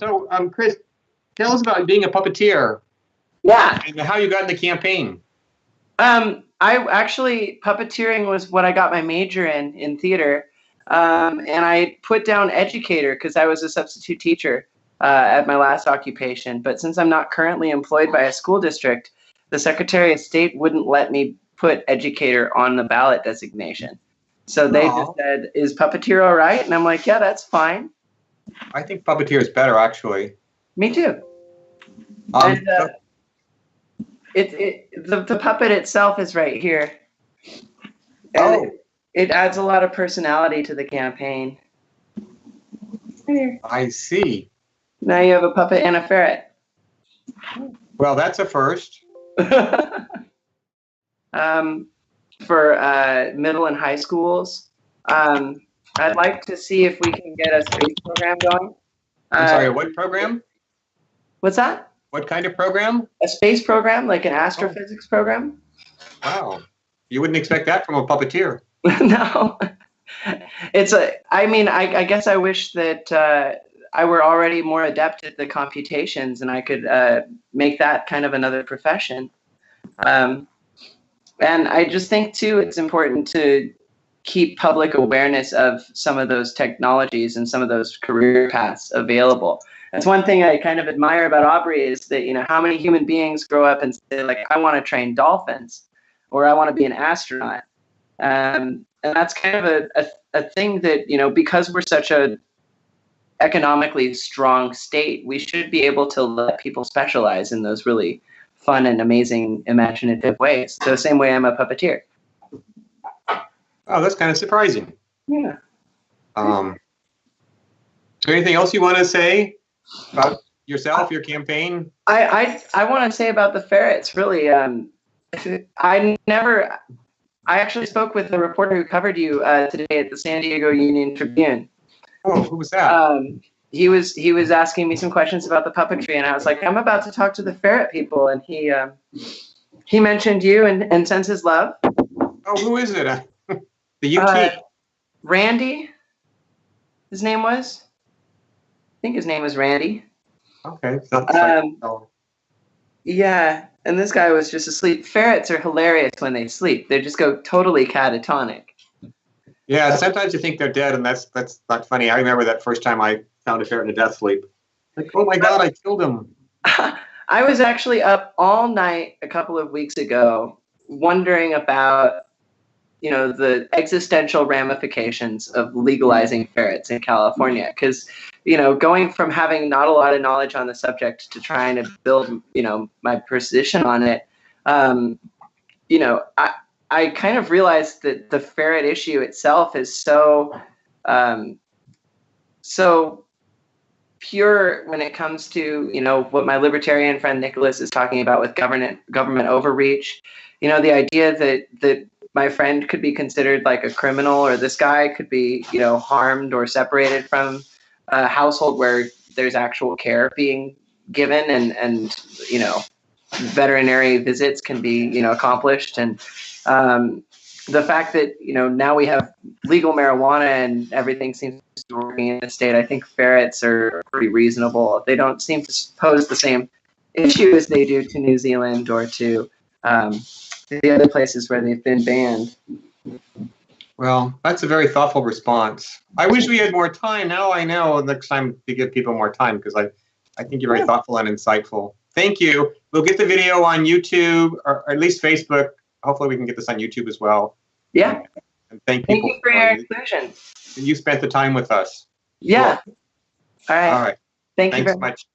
So, Chris, tell us about being a puppeteer. Yeah. And how you got in the campaign. I actually, puppeteering was what I got my major in theater. And I put down educator because I was a substitute teacher at my last occupation. But since I'm not currently employed by a school district, the Secretary of State wouldn't let me put educator on the ballot designation. So they just said, is puppeteer all right? And I'm like, yeah, that's fine. I think puppeteer is better, actually. Me too. And the puppet itself is right here. And it adds a lot of personality to the campaign. Right here. I see. Now you have a puppet and a ferret. Well, that's a first. For middle and high schools, I'd like to see if we can get a space program going. I'm sorry, what program? What's that? What kind of program? A space program, like an astrophysics program. Wow. You wouldn't expect that from a puppeteer. No. I guess I wish that I were already more adept at the computations and I could make that kind of another profession. And I just think, too, it's important to keep public awareness of some of those technologies and some of those career paths available. That's one thing I kind of admire about Aubrey is that, how many human beings grow up and say, like, I want to train dolphins or I want to be an astronaut. And that's kind of a thing that, because we're such a economically strong state, we should be able to let people specialize in those really fun and amazing, imaginative ways. So same way I'm a puppeteer. Oh, that's kind of surprising. Yeah. So anything else you want to say about yourself, your campaign? I want to say about the ferrets, really. I actually spoke with the reporter who covered you today at the San Diego Union Tribune. Oh, who was that? He was asking me some questions about the puppetry, and I was like, I'm about to talk to the ferret people, and he mentioned you and sends his love. Oh, who is it? The UT. Randy, his name was. I think his name was Randy. Okay. Yeah, and this guy was just asleep. Ferrets are hilarious when they sleep. They just go totally catatonic. Yeah, sometimes you think they're dead, and that's not funny. I remember that first time I found a ferret in a death sleep. Like, oh my God, I killed him. I was actually up all night a couple of weeks ago wondering about, the existential ramifications of legalizing ferrets in California. Because, going from having not a lot of knowledge on the subject to trying to build, my position on it, I kind of realized that the ferret issue itself is so pure when it comes to, what my libertarian friend Nicholas is talking about with government overreach. The idea that my friend could be considered like a criminal, or this guy could be, harmed or separated from a household where there's actual care being given and veterinary visits can be, accomplished. And the fact that, now we have legal marijuana and everything seems to be working in the state, I think ferrets are pretty reasonable. They don't seem to pose the same issue as they do to New Zealand or to the other places where they've been banned. Well, that's a very thoughtful response. I wish we had more time. Now I know next time to give people more time, because I think you're very thoughtful and insightful. Thank you. We'll get the video on YouTube, or at least Facebook. Hopefully we can get this on YouTube as well. Yeah. And thank you for your inclusion. You spent the time with us. Yeah. Cool. All right. All right. Thank you Thanks very much.